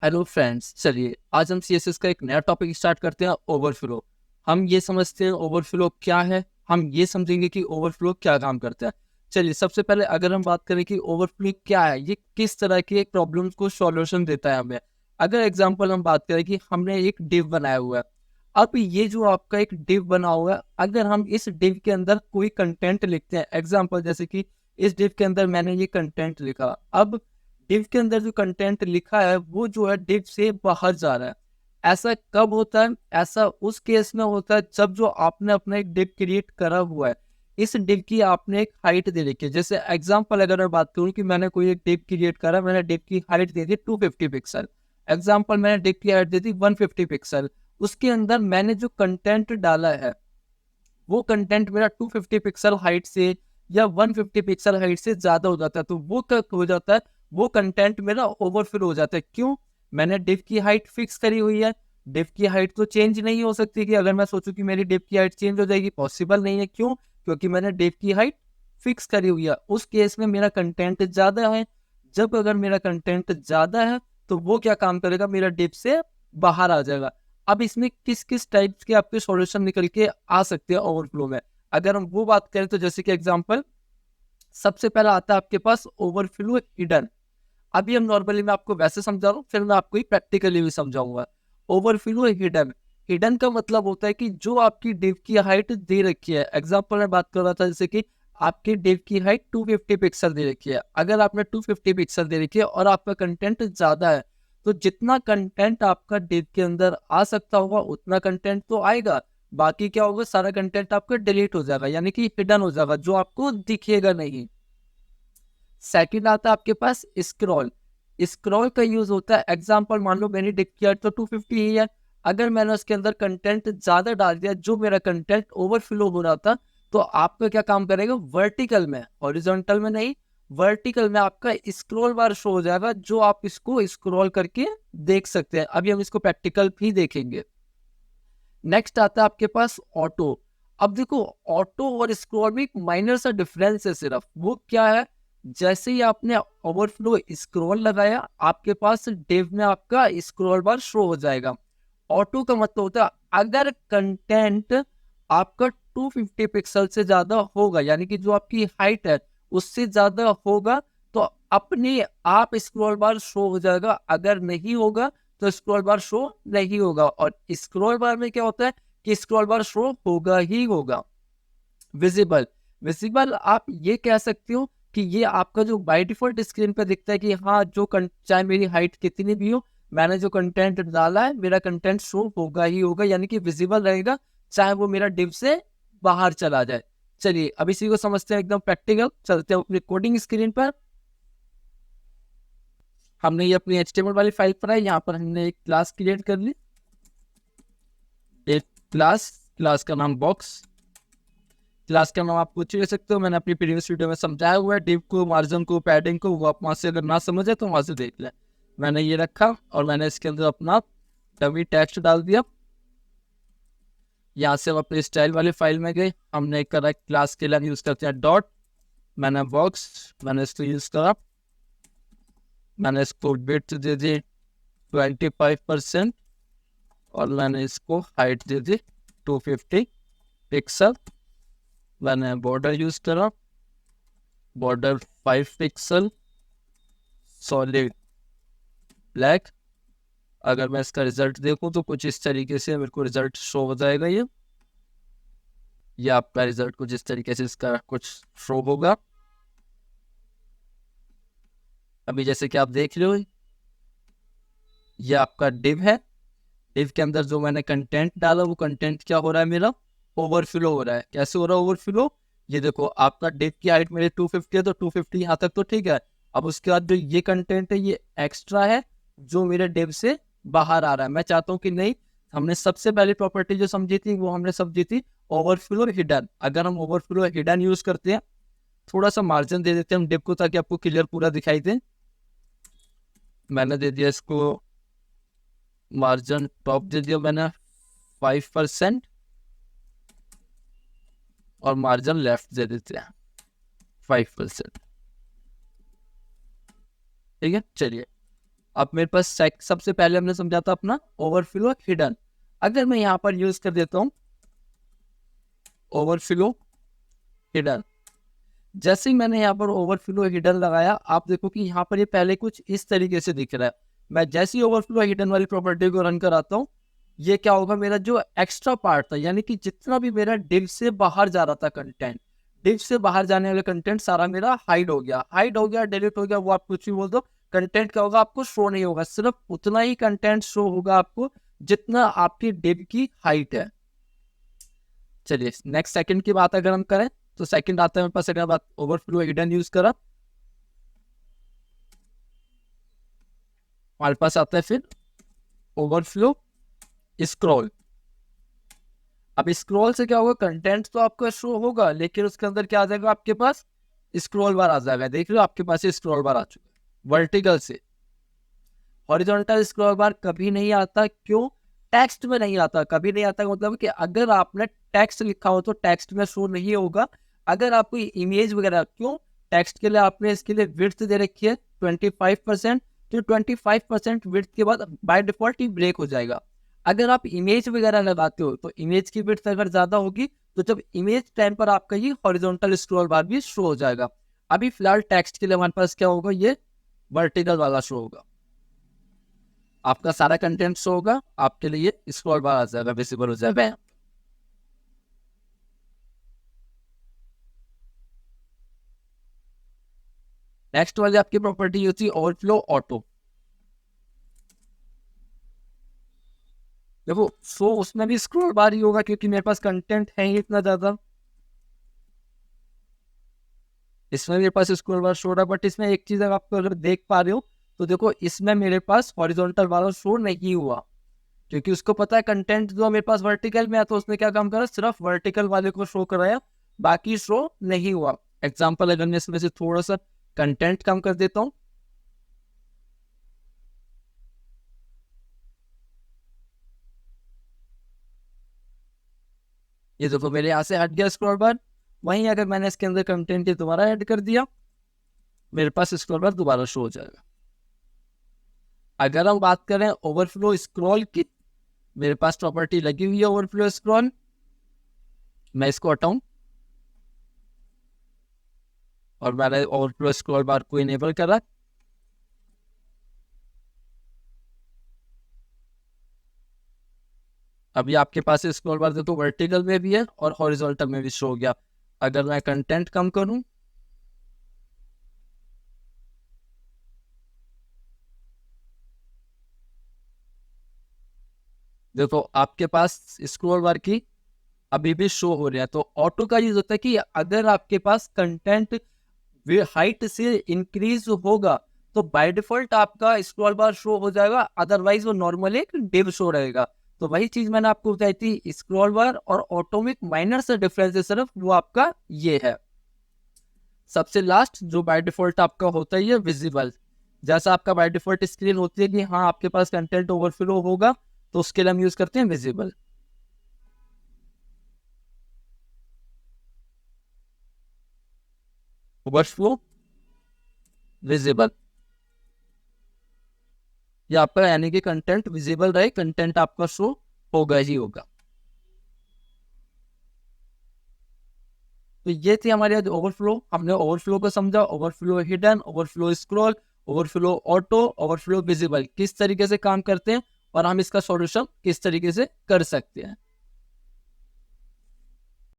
Hello friends, चलिए आज हम सीएसएस का एक नया टॉपिक स्टार्ट करते हैं, ओवरफ्लो। हम ये समझते हैं ओवरफ्लो क्या है, हम ये समझेंगे कि ओवरफ्लो क्या काम करता है। चलिए सबसे पहले अगर हम बात करें कि ओवरफ्लो क्या है, ये किस तरह की एक प्रॉब्लम को सॉल्यूशन देता है हमें। अगर एग्जांपल हम बात करें कि हमने एक डिव बनाया हुआ है। अब ये जो आपका एक डिव बना हुआ है, अगर हम इस डिव के अंदर कोई कंटेंट लिखते हैं, एग्जाम्पल जैसे कि इस डिव के अंदर मैंने ये कंटेंट लिखा। अब डिव के अंदर जो कंटेंट लिखा है वो जो है डिव से बाहर जा रहा है। ऐसा कब होता है? ऐसा उस केस में होता है जब जो आपने अपना एक डिव क्रिएट करा हुआ है, इस डिव की आपने एक हाइट दे रखी है। जैसे एग्जांपल अगर मैं बात करूं कि मैंने कोई एक डिव क्रिएट करा, मैंने डिव की हाइट दे दी 250 पिक्सल। एग्जांपल मैंने डिव की हाइट दे दी 150 पिक्सल। उसके अंदर मैंने जो कंटेंट डाला है वो कंटेंट मेरा 250 पिक्सल हाइट से या 150 पिक्सल हाइट से ज्यादा हो जाता है, तो वो क्या हो जाता है, वो कंटेंट मेरा ओवरफिल हो जाता है। क्यों? मैंने डिव की हाइट फिक्स करी हुई है। डिव की हाइट तो चेंज नहीं हो सकती कि अगर मैं सोचूं कि मेरी डिव की हाइट चेंज हो जाएगी, पॉसिबल नहीं है। क्यों? क्योंकि मैंने डिव की हाइट फिक्स करी हुई है। उस केस में मेरा कंटेंट ज्यादा है। जब अगर मेरा कंटेंट ज्यादा है तो वो क्या काम करेगा, मेरा डिव से बाहर आ जाएगा। अब इसमें किस किस टाइप के आपके सॉल्यूशन निकल के आ सकते हैं ओवरफ्लो में, अगर हम वो बात करें तो जैसे कि एग्जांपल सबसे पहला आता है आपके पास ओवरफ्लो हिडन। अभी हम नॉर्मली मैं आपको वैसे समझा रहा हूँ, फिर मैं आपको ही प्रैक्टिकली भी समझाऊंगा। ओवरफ्लो हिडन, हिडन का मतलब होता है कि जो आपकी डिव की हाइट दे रखी है, एग्जांपल मैं बात कर रहा था जैसे कि आपकी डिव की हाइट 250 पिक्सल दे रखी है। अगर आपने 250 पिक्सल दे रखी है और आपका कंटेंट ज्यादा है, तो जितना कंटेंट आपका डिव के अंदर आ सकता होगा उतना कंटेंट तो आएगा। बाकी क्या होगा, सारा कंटेंट आपका डिलीट हो जाएगा, यानी कि हिडन हो जाएगा, जो आपको दिखेगा नहीं। सेकंड आता है आपके पास स्क्रॉल। स्क्रॉल का यूज होता है, एग्जांपल मान लो मैंने डिव किया तो 250 ही है। अगर मैंने उसके अंदर कंटेंट ज्यादा डाल दिया, जो मेरा कंटेंट ओवरफ्लो हो रहा था, तो आपका क्या काम करेगा, वर्टिकल में, हॉरिजॉन्टल में नहीं, वर्टिकल में आपका स्क्रॉल बार शो हो जाएगा, जो आप इसको स्क्रॉल करके देख सकते हैं। अभी हम इसको प्रैक्टिकल भी देखेंगे। नेक्स्ट आता है आपके पास ऑटो। अब देखो, ऑटो और स्क्रॉल में एक माइनर सा डिफरेंस है, सिर्फ वो क्या है, जैसे ही आपने ओवरफ्लो स्क्रॉल लगाया, आपके पास डिव में आपका स्क्रॉल बार शो हो जाएगा। ऑटो का मतलब होता है अगर कंटेंट आपका 250 पिक्सल से ज्यादा होगा, यानी कि जो आपकी हाइट है उससे ज्यादा होगा, तो अपने आप स्क्रॉल बार शो हो जाएगा। अगर नहीं होगा तो स्क्रॉल बार शो नहीं होगा। और स्क्रॉल बार में क्या होता है कि स्क्रॉल बार शो होगा ही होगा। विजिबल, विजिबल आप ये कह सकते हो कि ये आपका जो बाय डिफॉल्ट स्क्रीन पे दिखता है कि हाँ, चाहे मेरी हाइट कितनी भी हो, मैंने जो कंटेंट डाला है मेरा कंटेंट शो होगा ही होगा, यानी कि विजिबल रहेगा, चाहे वो मेरा डिव से बाहर चला जाए। चलिए अब इसी को समझते हैं एकदम प्रैक्टिकल, चलते हैं अपनी कोडिंग स्क्रीन पर। हमने ये अपनी HTML वाली फाइल पर है, यहाँ पर हमने एक क्लास क्रिएट कर ली। एक क्लास, क्लास का नाम बॉक्स। क्लास का नाम आप कुछ ले सकते हो, मैंने अपनी प्रीवियस वीडियो में समझाया हुआ है। डिव को, मार्जिन को, पैडिंग को, वो आप वहां से अगर ना समझे तो वहां से देख लें। मैंने ये रखा और मैंने इसके अंदर अपना डमी टेक्स्ट डाल दिया। यहाँ से हम अपनी स्टाइल वाली फाइल में गए, हमने एक करा क्लास के लिए यूज करते हैं डॉट। मैंने बॉक्स, मैंने इसको यूज करा, मैंने इसको विड्थ दे दी 25% और मैंने इसको हाइट दे दी 250 पिक्सल। मैंने बॉर्डर यूज करा, बॉर्डर 5 पिक्सल, सॉलिड ब्लैक। अगर मैं इसका रिजल्ट देखूं तो कुछ इस तरीके से मेरे को रिजल्ट शो हो जाएगा। ये आपका रिजल्ट कुछ इस तरीके से इसका कुछ शो होगा। अभी जैसे कि आप देख रहे हो, ये आपका डिव है। डिव के अंदर जो मैंने कंटेंट डाला वो कंटेंट क्या हो रहा है, मेरा ओवरफ्लो हो रहा है। कैसे हो रहा है ओवरफ्लो? ये देखो, आपका डिव की हाइट मेरे 250 है, तो 250 यहाँ तक तो ठीक है। अब उसके बाद जो ये कंटेंट है ये एक्स्ट्रा है, जो मेरे डिव से बाहर आ रहा है। मैं चाहता हूँ कि नहीं, हमने सबसे पहली प्रॉपर्टी जो समझी थी वो हमने समझी थी ओवरफ्लो हिडन। अगर हम ओवरफ्लो हिडन यूज करते हैं, थोड़ा सा मार्जिन दे देते हैं हम डिव को ताकि आपको क्लियर पूरा दिखाई दे। मैंने दे दिया इसको मार्जिन टॉप दे दिया मैंने 5% और मार्जिन लेफ्ट दे देते हैं 5%। ठीक है, चलिए अब मेरे पास सबसे पहले हमने समझा था अपना ओवरफ्लो हिडन। अगर मैं यहाँ पर यूज कर देता हूँ ओवरफ्लो हिडन, जैसे ही मैंने यहाँ पर ओवरफ्लो हिडन लगाया, आप देखो कि यहाँ पर ये पहले कुछ इस तरीके से दिख रहा है। मैं जैसे ही ओवरफ्लो हिडन वाली प्रॉपर्टी को रन कराता हूँ, ये क्या होगा, मेरा जो एक्स्ट्रा पार्ट था, यानी कि जितना भी मेरा डिव से बाहर जा रहा था कंटेंट, डिव से बाहर जाने वाले कंटेंट सारा मेरा हाइड हो गया, डिलीट हो गया, वो आप कुछ भी बोल दो, कंटेंट क्या होगा, आपको शो नहीं होगा। सिर्फ उतना ही कंटेंट शो होगा आपको जितना आपकी डिव की हाइट है। चलिए नेक्स्ट सेकंड की बात अगर हम करें, तो सेकंड आता है मेरे पास, सेकंड बात ओवरफ्लो हिडन यूज करा, हमारे पास आता है फिर ओवरफ्लो स्क्रॉल। अब स्क्रॉल से क्या होगा, कंटेंट तो आपका शो होगा, लेकिन उसके अंदर क्या आ जाएगा, आपके पास स्क्रॉल बार आ जाएगा। देख लो आपके पास स्क्रॉल बार आ चुका है वर्टिकल से। हॉरिजॉन्टल स्क्रॉल बार कभी नहीं आता, क्यों, टेक्स्ट में नहीं आता, कभी नहीं आता। मतलब कि अगर आपने टेक्स्ट लिखा हो तो टेक्स्ट में शो नहीं होगा। अगर आपको इमेज वगैरह, क्यों, टेक्स्ट के लिए आपने इसके लिए विड्थ दे रखी है 25%, तो 25% विड्थ के बाद बाय डिफॉल्ट ही ब्रेक हो जाएगा। अगर आप इमेज वगैरह लगाते हो तो इमेज की विड्थ अगर ज्यादा होगी, तो जब इमेज टाइम पर आपका ये हॉरिजॉन्टल स्क्रॉल बार भी शो हो जाएगा। अभी फिलहाल टेक्स्ट के लिए हमारे पास क्या होगा, ये वर्टिकल वाला शो होगा, आपका सारा कंटेंट शो होगा, आपके लिए स्क्रॉल बार आ जाएगा, विजिबल हो जाएगा। नेक्स्ट वाली आपकी प्रॉपर्टी होती है ओवरफ्लो ऑटो। देखो शो उसमें भी स्क्रॉल बार ही होगा, क्योंकि मेरे पास कंटेंट है ही इतना ज्यादा। इसमें मेरे पास स्क्रॉल बार शो रहा है, बट इसमें एक चीज अगर देख पा रहे हो, तो देखो इसमें मेरे पास हॉरिजॉन्टल वाला शो नहीं हुआ, क्योंकि उसको पता है कंटेंट जो मेरे पास वर्टिकल में है, तो उसने क्या काम करा, सिर्फ वर्टिकल वाले को शो कराया, बाकी शो नहीं हुआ। एग्जाम्पल अगर मैं इसमें से थोड़ा सा कंटेंट कम कर देता हूँ, ये देखो मेरे यहाँ से हट गया स्क्रॉल बार। वहीं अगर मैंने इसके अंदर कंटेंट दोबारा ऐड कर दिया, मेरे पास स्क्रॉल बार दोबारा शो हो जाएगा। अगर हम बात करें ओवरफ्लो स्क्रॉल की, मेरे पास प्रॉपर्टी लगी हुई है ओवरफ्लो स्क्रॉल, मैं इसको हटाऊं और मैंने ओवरफ्लो स्क्रॉल बार को इनेबल करा। अभी आपके पास स्क्रॉल बार देखो वर्टिकल में भी है और हॉरिजॉन्टल में भी शो हो गया। अगर मैं कंटेंट कम करूं, देखो आपके पास स्क्रॉल बार की अभी भी शो हो रहा है। तो ऑटो का यूज होता है कि अगर आपके पास कंटेंट हाइट से इंक्रीज होगा, तो बाय डिफॉल्ट आपका स्क्रॉल बार शो हो जाएगा, अदरवाइज वो नॉर्मली एक डिव शो रहेगा। तो वही चीज मैंने आपको बताई थी, स्क्रॉल बार और ऑटो में माइनर से डिफरेंस है सिर्फ, वो आपका ये है। सबसे लास्ट जो बाय डिफॉल्ट आपका होता है, ये विजिबल। जैसा आपका बाय डिफॉल्ट स्क्रीन होती है कि हाँ आपके पास कंटेंट ओवरफ्लो होगा, तो उसके लिए हम यूज करते हैं विजिबल। ओवरफ्लो विजिबल, ये आपका यानी कि कंटेंट विजिबल रहे, कंटेंट आपका शो होगा ही होगा। तो ये थी हमारे आज ओवरफ्लो। हमने ओवरफ्लो को समझा, overflow hidden, overflow scroll, overflow auto, overflow visible किस तरीके से काम करते हैं और हम इसका सॉल्यूशन किस तरीके से कर सकते हैं।